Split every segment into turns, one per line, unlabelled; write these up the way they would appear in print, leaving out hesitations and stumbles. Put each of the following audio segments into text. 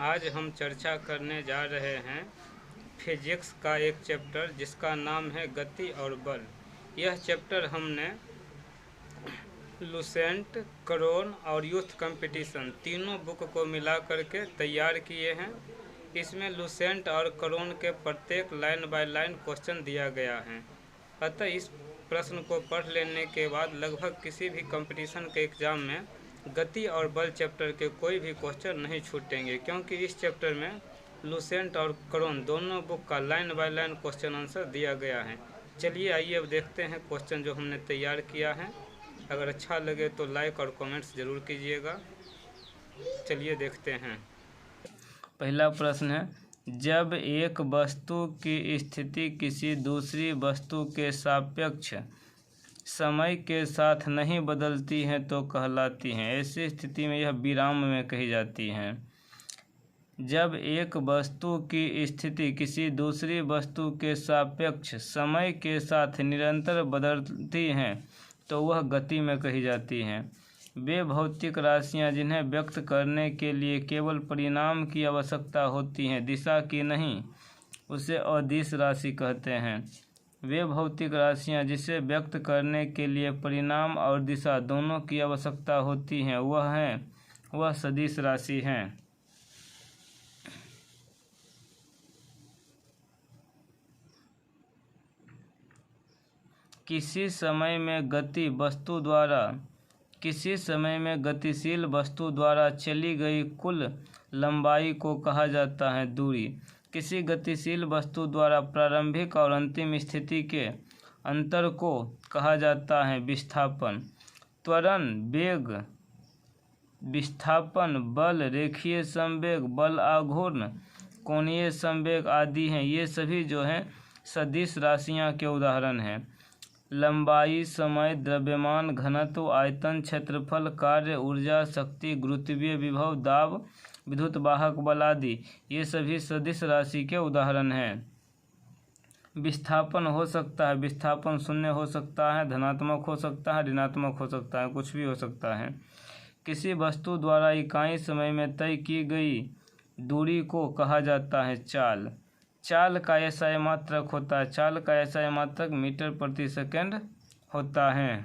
आज हम चर्चा करने जा रहे हैं फिजिक्स का एक चैप्टर जिसका नाम है गति और बल। यह चैप्टर हमने लुसेंट, करोन और यूथ कंपटीशन तीनों बुक को मिला करके तैयार किए हैं। इसमें लुसेंट और करोन के प्रत्येक लाइन बाय लाइन क्वेश्चन दिया गया है। अतः इस प्रश्न को पढ़ लेने के बाद लगभग किसी भी कंपटीशन के एग्ज़ाम में गति और बल चैप्टर के कोई भी क्वेश्चन नहीं छूटेंगे, क्योंकि इस चैप्टर में लुसेंट और करोन दोनों बुक का line by line question answer दिया गया है। चलिए आइए अब देखते हैं क्वेश्चन जो हमने तैयार किया है। अगर अच्छा लगे तो लाइक और कमेंट्स ज़रूर कीजिएगा। चलिए देखते हैं। पहला प्रश्न है, जब एक वस्तु की स्थिति किसी दूसरी वस्तु के सापेक्ष समय के साथ नहीं बदलती है तो कहलाती हैं। ऐसी स्थिति में यह विराम में कही जाती हैं। जब एक वस्तु की स्थिति किसी दूसरी वस्तु के सापेक्ष समय के साथ निरंतर बदलती हैं तो वह गति में कही जाती हैं। वे भौतिक राशियां जिन्हें व्यक्त करने के लिए केवल परिमाण की आवश्यकता होती है, दिशा की नहीं, उसे अदिश राशि कहते हैं। वे भौतिक राशियां जिसे व्यक्त करने के लिए परिमाण और दिशा दोनों की आवश्यकता होती हैं वह सदिश राशि हैं। किसी समय में गतिशील वस्तु द्वारा चली गई कुल लंबाई को कहा जाता है दूरी। किसी गतिशील वस्तु द्वारा प्रारंभिक और अंतिम स्थिति के अंतर को कहा जाता है विस्थापन। त्वरण, वेग, विस्थापन, बल, रेखीय संवेग, बल आघूर्ण, कोणीय संवेग आदि हैं। ये सभी जो हैं सदिश राशियां के उदाहरण हैं। लंबाई, समय, द्रव्यमान, घनत्व, आयतन, क्षेत्रफल, कार्य, ऊर्जा, शक्ति, गुरुत्वीय विभव, दाब, विद्युत वाहक बल आदि ये सभी सदिश राशि के उदाहरण हैं। विस्थापन हो सकता है, विस्थापन शून्य हो सकता है, धनात्मक हो सकता है, ऋणात्मक हो सकता है, कुछ भी हो सकता है। किसी वस्तु द्वारा इकाई समय में तय की गई दूरी को कहा जाता है चाल। चाल का एसआई मात्रक होता है, चाल का एसआई मात्रक मीटर प्रति सेकंड होता है।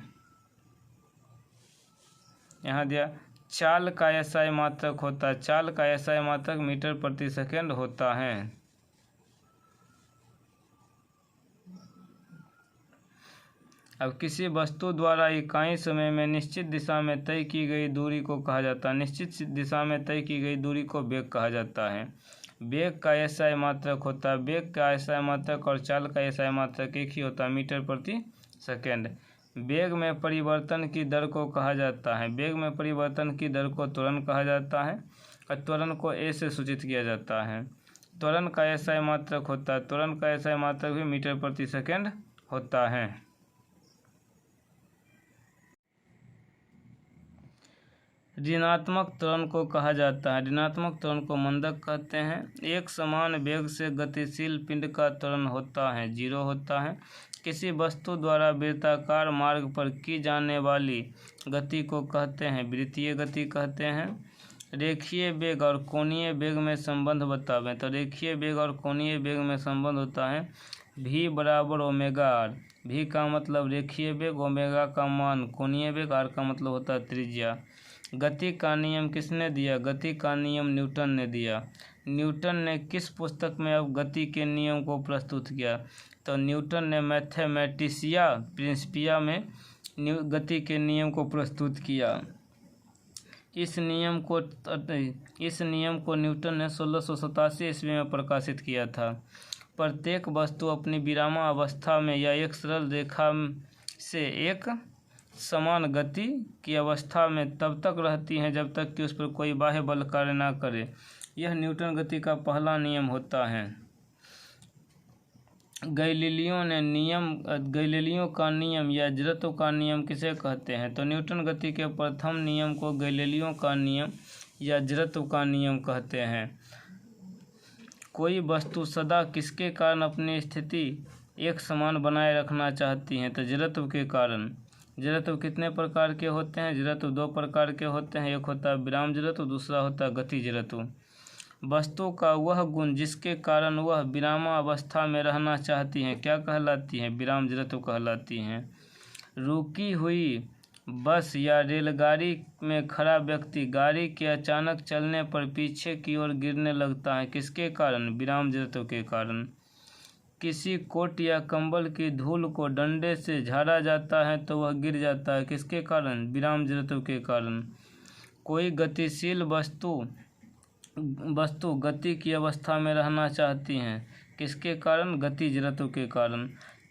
यहाँ दिया चाल का एसआई मात्रक होता है, चाल का एसआई मात्रक मीटर प्रति सेकंड होता है। अब किसी वस्तु द्वारा इकाई समय में निश्चित दिशा में तय की गई दूरी को कहा जाता है, निश्चित दिशा में तय की गई दूरी को वेग कहा जाता है। वेग का एसआई मात्रक होता है, वेग का एसआई मात्रक और चाल का एसआई मात्रक एक ही होता है, मीटर प्रति सेकंड। वेग में परिवर्तन की दर को कहा जाता है, वेग में परिवर्तन की दर को त्वरण कहा जाता है और त्वरण को ए से सूचित किया जाता है। त्वरण का एसआई मात्रक होता है, त्वरण का एसआई मात्रक भी मीटर प्रति सेकंड होता है। ऋणात्मक त्वरण को कहा जाता है, ऋणात्मक त्वरण को मंदक कहते हैं। एक समान वेग से गतिशील पिंड का त्वरण होता है, 0 होता है। किसी वस्तु द्वारा वृत्ताकार मार्ग पर की जाने वाली गति को कहते हैं वृत्तीय गति कहते हैं। रेखीय वेग और कोणीय वेग में संबंध बतावें, तो रेखीय वेग और कोणीय वेग में संबंध होता है v बराबर ओमेगा आर। v का मतलब रेखीय वेग, ओमेगा का मान कोणीय वेग, आर का मतलब होता है त्रिज्या। गति का नियम किसने दिया? गति का नियम न्यूटन ने दिया। न्यूटन ने किस पुस्तक में अब गति के नियम को प्रस्तुत किया? तो न्यूटन ने मैथमेटिसिया प्रिंसिपिया में गति के नियम को प्रस्तुत किया। इस नियम को न्यूटन ने 1687 ईस्वी में प्रकाशित किया था। प्रत्येक वस्तु अपनी विरामावस्था में या एक सरल रेखा से एक समान गति की अवस्था में तब तक रहती हैं जब तक कि उस पर कोई बाह्य बल कार्य न करे। यह न्यूटन गति का पहला नियम होता है। गैलीलियो का नियम या जड़त्व का नियम किसे कहते हैं? तो न्यूटन गति के प्रथम नियम को गैलीलियो का नियम या जड़त्व का नियम कहते हैं। कोई वस्तु सदा किसके कारण अपनी स्थिति एक समान बनाए रखना चाहती है? तो जड़त्व के कारण। जड़त्व कितने प्रकार के होते हैं? जड़त्व 2 प्रकार के होते हैं। एक होता है विराम जड़त्व, दूसरा होता है गति जड़त्व। वस्तु का वह गुण जिसके कारण वह विरामावस्था में रहना चाहती हैं क्या कहलाती हैं? विराम जड़त्व कहलाती हैं। रुकी हुई बस या रेलगाड़ी में खड़ा व्यक्ति गाड़ी के अचानक चलने पर पीछे की ओर गिरने लगता है, किसके कारण? विराम जड़त्व के कारण। किसी कोट या कंबल की धूल को डंडे से झाड़ा जाता है तो वह गिर जाता है, किसके कारण? विराम जड़त्व के कारण। कोई गतिशील वस्तु गति की अवस्था में रहना चाहती हैं, किसके कारण? गति जड़त्व के कारण।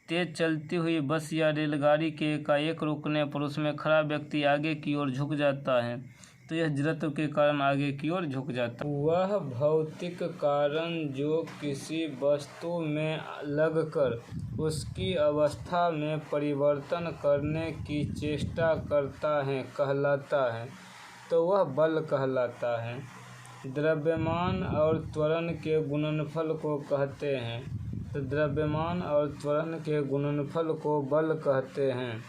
तेज चलती हुई बस या रेलगाड़ी के एकाएक रुकने पर उसमें खड़ा व्यक्ति आगे की ओर झुक जाता है तो यह जड़त्व के कारण आगे की ओर झुक जाता है। वह भौतिक कारण जो किसी वस्तु में लगकर उसकी अवस्था में परिवर्तन करने की चेष्टा करता है कहलाता है तो वह बल कहलाता है। द्रव्यमान और त्वरण के गुणनफल को कहते हैं तो द्रव्यमान और त्वरण के गुणनफल को बल कहते हैं।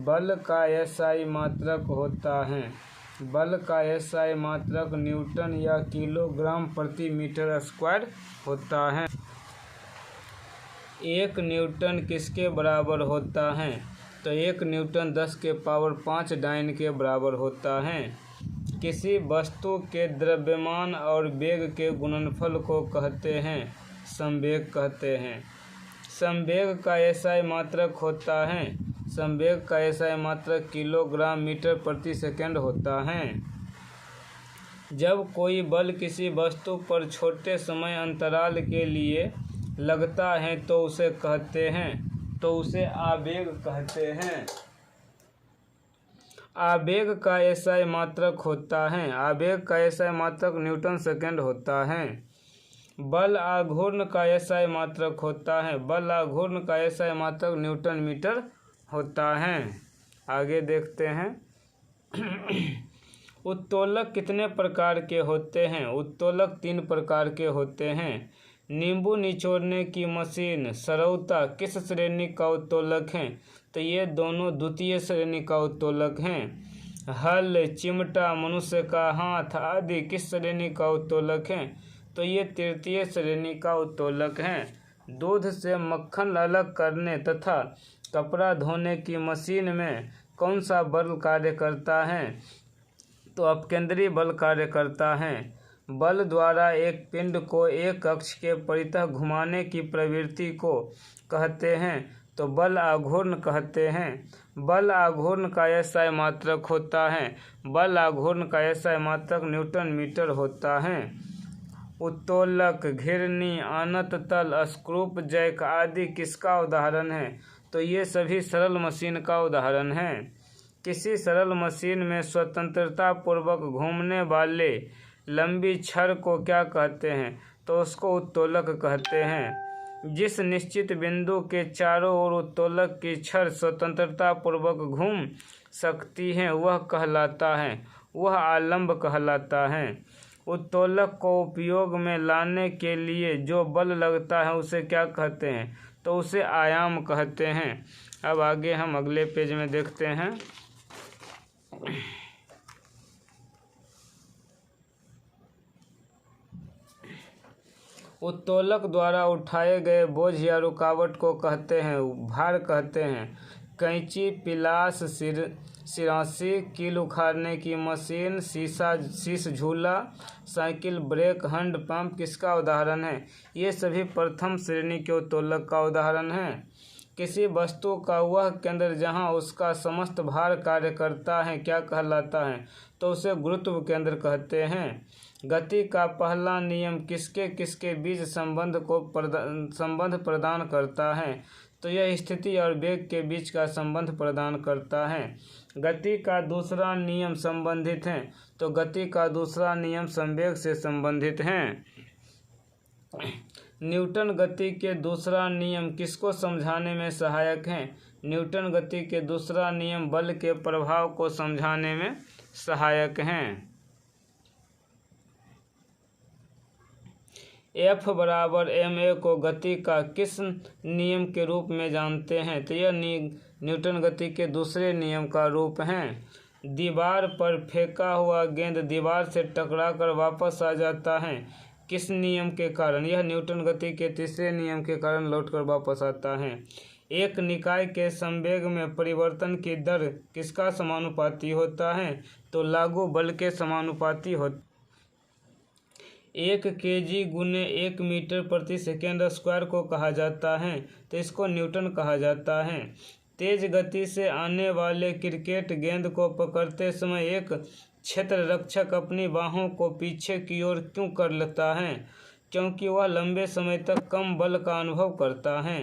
बल का एसआई मात्रक होता है। बल का एसआई मात्रक न्यूटन या किलोग्राम प्रति मीटर स्क्वायर होता है। 1 न्यूटन किसके बराबर होता है? तो 1 न्यूटन 10 के पावर 5 डाइन के बराबर होता है। किसी वस्तु के द्रव्यमान और वेग के गुणनफल को कहते हैं संवेग कहते हैं। संवेग का एसआई मात्रक होता है। संवेग का एसआई मात्रक किलोग्राम मीटर प्रति सेकंड होता है। जब कोई बल किसी वस्तु पर छोटे समय अंतराल के लिए लगता है तो उसे आवेग कहते हैं। आवेग का एसआई मात्रक होता है। आवेग का एसआई मात्रक न्यूटन सेकंड होता है। बल आघूर्ण का एसआई मात्रक होता है। बल आघूर्ण का एसआई मात्रक न्यूटन मीटर होता है। आगे देखते हैं। उत्तोलक कितने प्रकार के होते हैं? उत्तोलक 3 प्रकार के होते हैं। नींबू निचोड़ने की मशीन सरौता किस श्रेणी का उत्तोलक है? तो ये दोनों द्वितीय श्रेणी का उत्तोलक हैं। हल, चिमटा, मनुष्य का हाथ आदि किस श्रेणी का उत्तोलक है? तो ये तृतीय श्रेणी का उत्तोलक हैं। दूध से मक्खन अलग करने तथा कपड़ा धोने की मशीन में कौन सा बल कार्य करता है? तो अपकेंद्री बल कार्य करता है। बल द्वारा एक पिंड को एक अक्ष के परितः घुमाने की प्रवृत्ति को कहते हैं तो बल आघूर्ण कहते हैं। बल आघूर्ण का एसआई मात्रक होता है। बल आघूर्ण का एसआई मात्रक न्यूटन मीटर होता है। उत्तोलक, घिरनी, अनंत तल, स्क्रूप जैक आदि किसका उदाहरण है? तो ये सभी सरल मशीन का उदाहरण है। किसी सरल मशीन में स्वतंत्रता पूर्वक घूमने वाले लंबी छड़ को क्या कहते हैं? तो उसको उत्तोलक कहते हैं। जिस निश्चित बिंदु के चारों ओर उत्तोलक की छड़ स्वतंत्रता पूर्वक घूम सकती है वह कहलाता है, वह आलंब कहलाता है। उत्तोलक को उपयोग में लाने के लिए जो बल लगता है उसे क्या कहते हैं? तो उसे आयाम कहते हैं। अब आगे हम अगले पेज में देखते हैं। उत्तोलक द्वारा उठाए गए बोझ या रुकावट को कहते हैं भार कहते हैं। कैंची, पिलास, सिरासी, कील उखाड़ने की मशीन, शीश झूला, साइकिल, ब्रेक, हैंड पंप किसका उदाहरण है? ये सभी प्रथम श्रेणी के उत्तोलक का उदाहरण है। किसी वस्तु का वह केंद्र जहाँ उसका समस्त भार कार्य करता है क्या कहलाता है? तो उसे गुरुत्व केंद्र कहते हैं। गति का पहला नियम किसके किसके बीच संबंध प्रदान करता है? तो यह स्थिति और वेग के बीच का संबंध प्रदान करता है। गति का दूसरा नियम संबंधित है तो गति का दूसरा नियम संवेग से संबंधित है। न्यूटन गति के दूसरा नियम किसको समझाने में सहायक है? न्यूटन गति के दूसरा नियम बल के प्रभाव को समझाने में सहायक हैं। F बराबर ma को गति का किस नियम के रूप में जानते हैं? तो यह न्यूटन गति के दूसरे नियम का रूप है। दीवार पर फेंका हुआ गेंद दीवार से टकराकर वापस आ जाता है। किस नियम के कारण? यह न्यूटन गति के तीसरे नियम के कारण लौटकर वापस आता है। एक निकाय के संवेग में परिवर्तन की दर किसका समानुपाती होता है? तो लागू बल के समानुपाती होता। 1 kg गुने 1 मीटर प्रति सेकेंड स्क्वायर को कहा जाता है, तो इसको न्यूटन कहा जाता है। तेज गति से आने वाले क्रिकेट गेंद को पकड़ते समय एक क्षेत्र रक्षक अपनी बाहों को पीछे की ओर क्यों कर लेता है? क्योंकि वह लंबे समय तक कम बल का अनुभव करता है।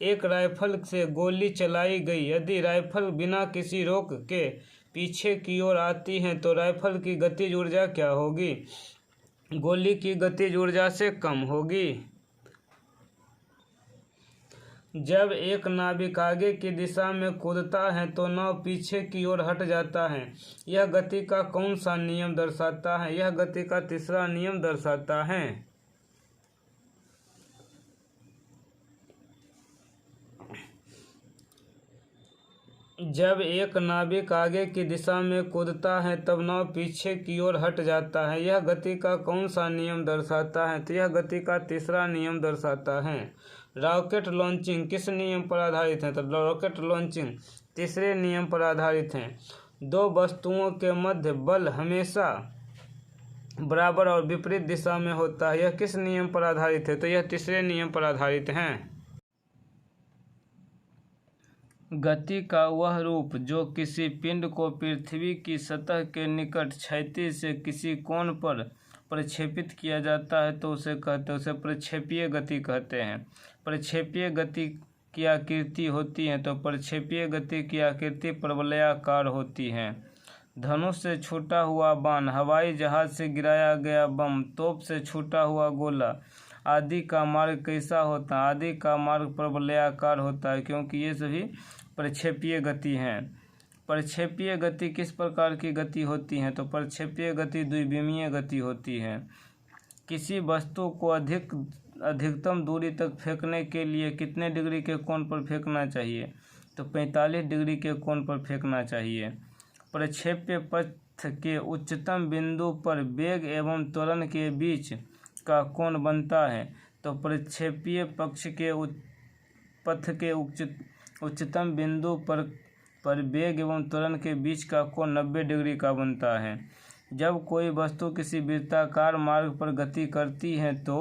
एक राइफल से गोली चलाई गई, यदि राइफल बिना किसी रोक के पीछे की ओर आती है तो राइफल की गतिज ऊर्जा क्या होगी? गोली की गतिज ऊर्जा से कम होगी। जब एक नाविक आगे की दिशा में कूदता है तो नाव पीछे की ओर हट जाता है। यह गति का कौन सा नियम दर्शाता है? यह गति का तीसरा नियम दर्शाता है। जब एक नाविक आगे की दिशा में कूदता है तब नाव पीछे की ओर हट जाता है। यह गति का कौन सा नियम दर्शाता है? तो यह गति का तीसरा नियम दर्शाता है। रॉकेट लॉन्चिंग किस नियम पर आधारित है? तो रॉकेट लॉन्चिंग तीसरे नियम पर आधारित है। दो वस्तुओं के मध्य बल हमेशा बराबर और विपरीत दिशा में होता है। यह किस नियम पर आधारित है? तो यह तीसरे नियम पर आधारित है। गति का वह रूप जो किसी पिंड को पृथ्वी की सतह के निकट क्षैतिज से किसी कोण पर प्रक्षेपित किया जाता है तो उसे प्रक्षेपीय गति कहते हैं। प्रक्षेपीय गति की आकृति होती है तो प्रक्षेपीय गति की आकृति परवलयाकार होती है। धनुष से छूटा हुआ बाण, हवाई जहाज से गिराया गया बम, तोप से छूटा हुआ गोला आदि का मार्ग कैसा होता है? आदि का मार्ग परवलयाकार होता है, क्योंकि ये सभी प्रक्षेपीय गति हैं। प्रक्षेपीय गति किस प्रकार की गति होती है? तो प्रक्षेपीय गति द्विविमीय गति होती है। किसी वस्तु को अधिकतम दूरी तक फेंकने के लिए कितने डिग्री के कोण पर फेंकना चाहिए? तो 45 डिग्री के कोण पर फेंकना चाहिए। प्रक्षेप्य पथ के उच्चतम बिंदु पर वेग एवं त्वरण के बीच का कोण बनता है। तो प्रक्षेपीय पक्ष के पथ के उच्चतम बिंदु पर वेग एवं त्वरण के बीच का कोण 90 डिग्री का बनता है। जब कोई वस्तु किसी वृत्ताकार मार्ग पर गति करती है तो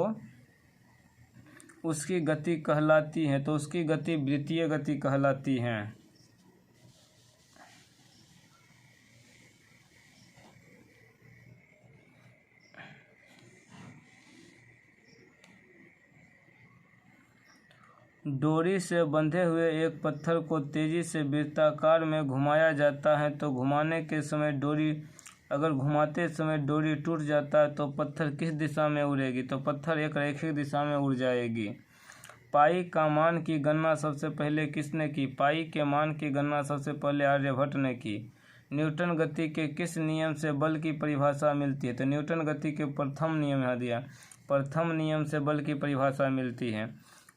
उसकी गति कहलाती है, तो उसकी गति वृत्तीय गति कहलाती है। डोरी से बंधे हुए एक पत्थर को तेजी से वृत्ताकार में घुमाया जाता है तो घुमाने के समय घुमाते समय डोरी टूट जाता है तो पत्थर किस दिशा में उड़ेगी? तो पत्थर एक रैखिक दिशा में उड़ जाएगी। पाई का मान की गणना सबसे पहले किसने की? पाई के मान की गणना सबसे पहले आर्यभट्ट ने की। न्यूटन गति के किस नियम से बल की परिभाषा मिलती है? तो न्यूटन गति के प्रथम नियम यहाँ दिया, प्रथम नियम से बल की परिभाषा मिलती है।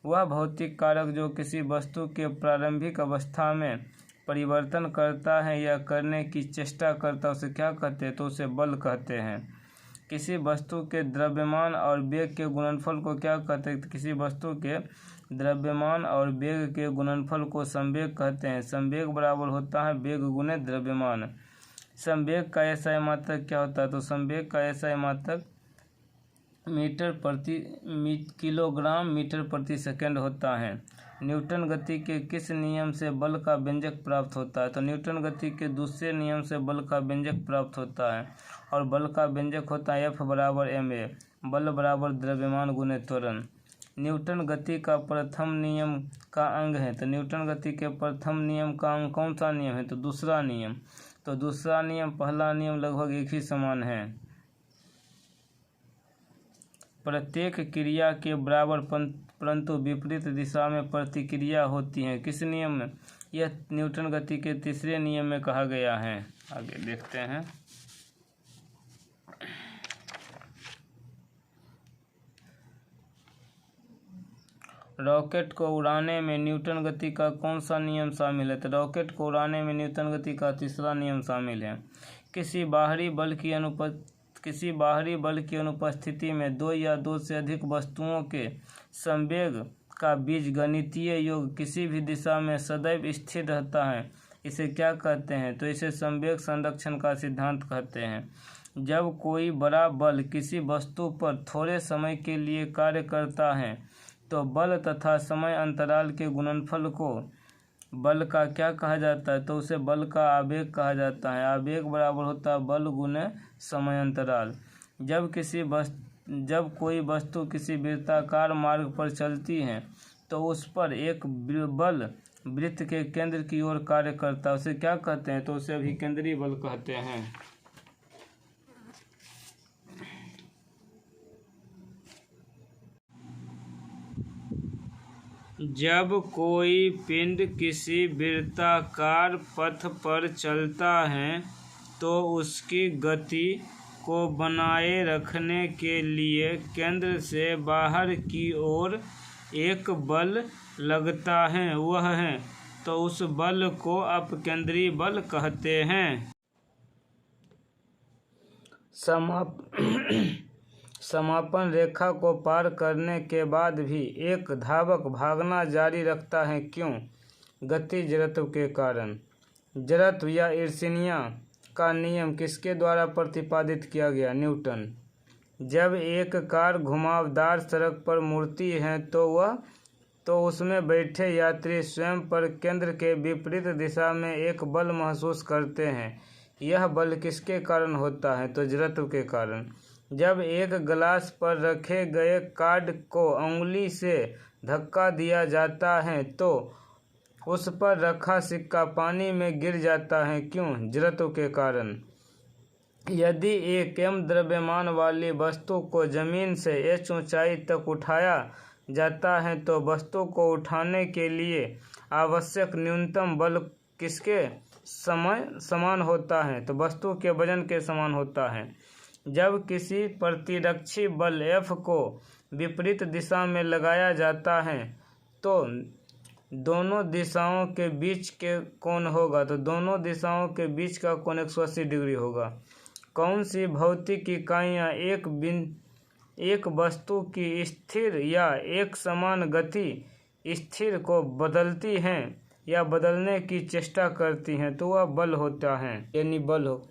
वह भौतिक कारक जो किसी वस्तु के प्रारंभिक अवस्था में परिवर्तन करता है या करने की चेष्टा करता है उसे क्या कहते हैं? तो उसे बल कहते हैं। किसी वस्तु के द्रव्यमान और वेग के गुणनफल को क्या कहते हैं? किसी वस्तु के द्रव्यमान और वेग के गुणनफल को संवेग कहते हैं। संवेग बराबर होता है वेग गुणे द्रव्यमान। संवेग का एसआई मात्रक क्या होता है? तो संवेग का एसआई मात्रक किलोग्राम मीटर प्रति सेकंड होता है। न्यूटन गति के किस नियम से बल का व्यंजक प्राप्त होता है? तो न्यूटन गति के दूसरे नियम से बल का व्यंजक प्राप्त होता है और बल का व्यंजक होता है F बराबर ma, बल बराबर द्रव्यमान गुणे त्वरण। न्यूटन गति का प्रथम नियम का अंग है, तो न्यूटन गति के प्रथम नियम का अंग कौन सा नियम है? तो दूसरा नियम। तो दूसरा नियम पहला नियम लगभग एक ही समान है। प्रत्येक क्रिया के बराबर परंतु विपरीत दिशा में प्रतिक्रिया होती है। किस नियम में? यह न्यूटन गति के तीसरे नियम में कहा गया है। आगे देखते हैं। रॉकेट को उड़ाने में न्यूटन गति का कौन सा नियम शामिल है? तो रॉकेट को उड़ाने में न्यूटन गति का तीसरा नियम शामिल है। किसी बाहरी बल की अनुपस्थिति में दो या दो से अधिक वस्तुओं के संवेग का बीजगणितीय योग किसी भी दिशा में सदैव स्थिर रहता है, इसे क्या कहते हैं? तो इसे संवेग संरक्षण का सिद्धांत कहते हैं। जब कोई बड़ा बल किसी वस्तु पर थोड़े समय के लिए कार्य करता है तो बल तथा समय अंतराल के गुणनफल को बल का क्या कहा जाता है? तो उसे बल का आवेग कहा जाता है। आवेग बराबर होता है बल गुने समय अंतराल। जब कोई वस्तु किसी वृत्ताकार मार्ग पर चलती है तो उस पर एक बल वृत्त के केंद्र की ओर कार्य करता है, उसे क्या कहते हैं? तो उसे अभिकेंद्री बल कहते हैं। जब कोई पिंड किसी वृत्ताकार पथ पर चलता है तो उसकी गति को बनाए रखने के लिए केंद्र से बाहर की ओर एक बल लगता है, वह है तो उस बल को अपकेंद्री बल कहते हैं। समापन रेखा को पार करने के बाद भी एक धावक भागना जारी रखता है, क्यों? गति जड़त्व के कारण। जड़त्व या ईर्ष्या का नियम किसके द्वारा प्रतिपादित किया गया? न्यूटन। जब एक कार घुमावदार सड़क पर मुड़ती है तो उसमें बैठे यात्री स्वयं पर केंद्र के विपरीत दिशा में एक बल महसूस करते हैं। यह बल किसके कारण होता है? तो जड़त्व के कारण। जब एक गिलास पर रखे गए कार्ड को उंगली से धक्का दिया जाता है तो उस पर रखा सिक्का पानी में गिर जाता है, क्यों? जड़त्व के कारण। यदि एक m द्रव्यमान वाली वस्तु को जमीन से h ऊंचाई तक उठाया जाता है तो वस्तु को उठाने के लिए आवश्यक न्यूनतम बल किसके समान होता है? तो वस्तु के वजन के समान होता है। जब किसी प्रतिरक्षी बल F को विपरीत दिशा में लगाया जाता है तो दोनों दिशाओं के बीच के कोण होगा, तो दोनों दिशाओं के बीच का कोण 180 डिग्री होगा। कौन सी भौतिक इकाइयाँ एक वस्तु की स्थिर या एक समान गति स्थिर को बदलती हैं या बदलने की चेष्टा करती हैं? तो वह बल होता है, यानी बल हो।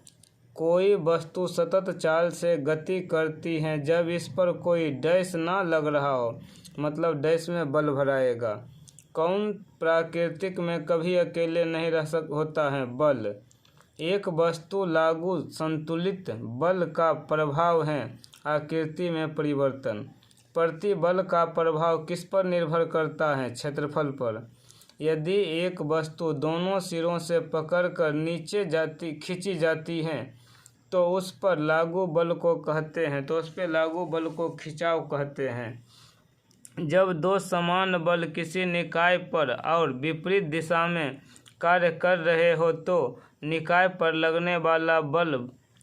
कोई वस्तु सतत चाल से गति करती है जब इस पर कोई डैश ना लग रहा हो, मतलब डैश में बल भराएगा। कौन प्राकृतिक में कभी अकेले नहीं होता है? बल। एक वस्तु लागू संतुलित बल का प्रभाव है आकृति में परिवर्तन। प्रतिबल का प्रभाव किस पर निर्भर करता है? क्षेत्रफल पर। यदि एक वस्तु दोनों सिरों से पकड़कर नीचे खींची जाती है तो उस पर लागू बल को कहते हैं, तो उस पर लागू बल को खिंचाव कहते हैं। जब दो समान बल किसी निकाय पर और विपरीत दिशा में कार्य कर रहे हो तो निकाय पर लगने वाला बल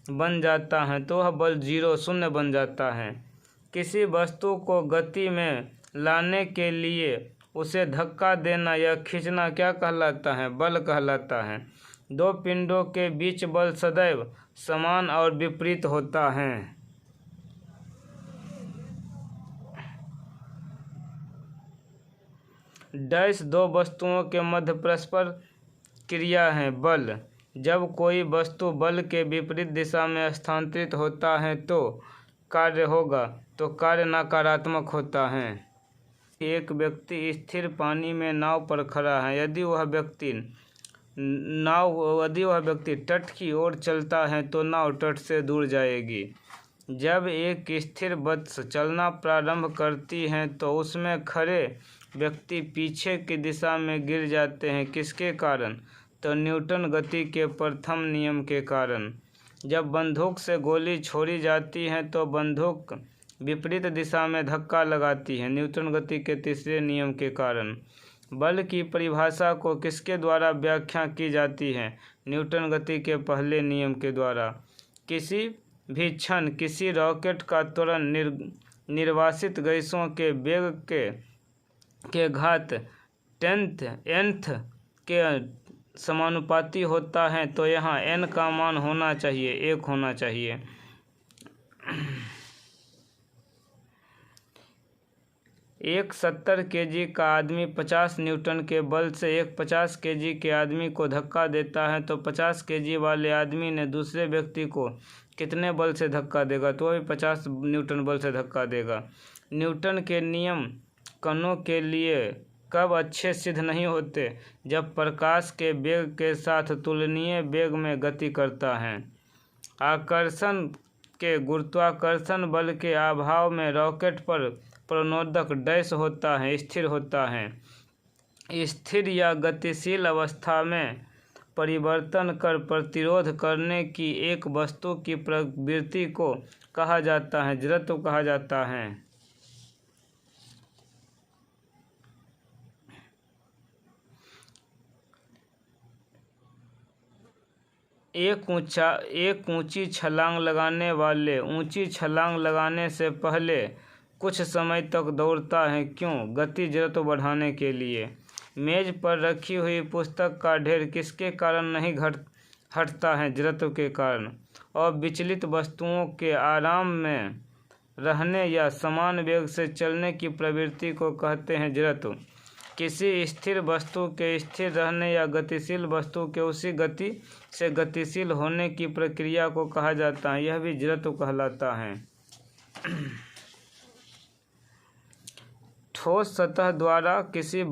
बन जाता है, तो वह बल 0 बन जाता है। किसी वस्तु को गति में लाने के लिए उसे धक्का देना या खींचना क्या कहलाता है? बल कहलाता है। दो पिंडों के बीच बल सदैव समान और विपरीत होता है। डैश दो वस्तुओं के मध्य परस्पर क्रिया है, बल। जब कोई वस्तु बल के विपरीत दिशा में स्थानांतरित होता है तो कार्य होगा, तो कार्य नकारात्मक होता है। एक व्यक्ति स्थिर पानी में नाव पर खड़ा है। यदि वह व्यक्ति तट की ओर चलता है तो नाव तट से दूर जाएगी। जब एक स्थिर बस चलना प्रारंभ करती है तो उसमें खड़े व्यक्ति पीछे की दिशा में गिर जाते हैं, किसके कारण? तो न्यूटन गति के प्रथम नियम के कारण। जब बंदूक से गोली छोड़ी जाती है तो बंदूक विपरीत दिशा में धक्का लगाती है, न्यूटन गति के तीसरे नियम के कारण। बल की परिभाषा को किसके द्वारा व्याख्या की जाती है? न्यूटन गति के पहले नियम के द्वारा। किसी भी क्षण किसी रॉकेट का त्वरण निर्वासित गैसों के वेग के के घात nth के समानुपाती होता है तो यहाँ n का मान होना चाहिए 1 होना चाहिए। एक 70 kg का आदमी 50 न्यूटन के बल से एक 50 kg के आदमी को धक्का देता है तो 50 kg वाले आदमी ने दूसरे व्यक्ति को कितने बल से धक्का देगा? तो वही 50 न्यूटन बल से धक्का देगा। न्यूटन के नियम कणों के लिए कब अच्छे सिद्ध नहीं होते? जब प्रकाश के वेग के साथ तुलनीय वेग में गति करता है। आकर्षण के गुरुत्वाकर्षण बल के अभाव में रॉकेट पर प्रणोदक डैश होता है, स्थिर होता है। स्थिर या गतिशील अवस्था में परिवर्तन कर प्रतिरोध करने की एक वस्तु की प्रवृत्ति को कहा जाता है, जड़त्व कहा जाता है। एक ऊंची छलांग लगाने वाले ऊंची छलांग लगाने से पहले कुछ समय तक दौड़ता है, क्यों? गति जड़त्व बढ़ाने के लिए। मेज पर रखी हुई पुस्तक का ढेर किसके कारण नहीं हटता है? जड़त्व के कारण। और विचलित वस्तुओं के आराम में रहने या समान वेग से चलने की प्रवृत्ति को कहते हैं जड़त्व। किसी स्थिर वस्तु के स्थिर रहने या गतिशील वस्तु के उसी गति से गतिशील होने की प्रक्रिया को कहा जाता है, यह भी जड़त्व कहलाता है। ठोस सतह द्वारा किसी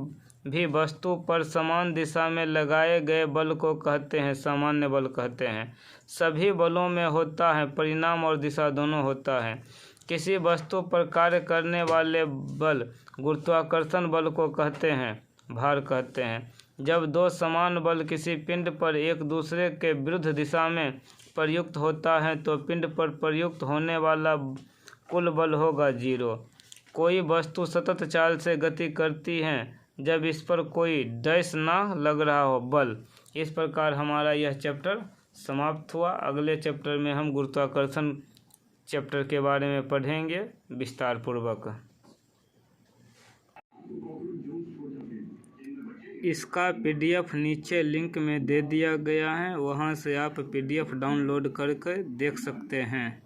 भी वस्तु पर समान दिशा में लगाए गए बल को कहते हैं सामान्य बल कहते हैं। सभी बलों में होता है परिणाम और दिशा दोनों होता है। किसी वस्तु पर कार्य करने वाले बल गुरुत्वाकर्षण बल को कहते हैं भार कहते हैं। जब दो समान बल किसी पिंड पर एक दूसरे के विरुद्ध दिशा में प्रयुक्त होता है तो पिंड पर प्रयुक्त होने वाला कुल बल होगा 0। कोई वस्तु सतत चाल से गति करती है जब इस पर कोई डैश ना लग रहा हो बल। इस प्रकार हमारा यह चैप्टर समाप्त हुआ। अगले चैप्टर में हम गुरुत्वाकर्षण चैप्टर के बारे में पढ़ेंगे विस्तार पूर्वक। इसका PDF नीचे लिंक में दे दिया गया है, वहां से आप PDF डाउनलोड करके देख सकते हैं।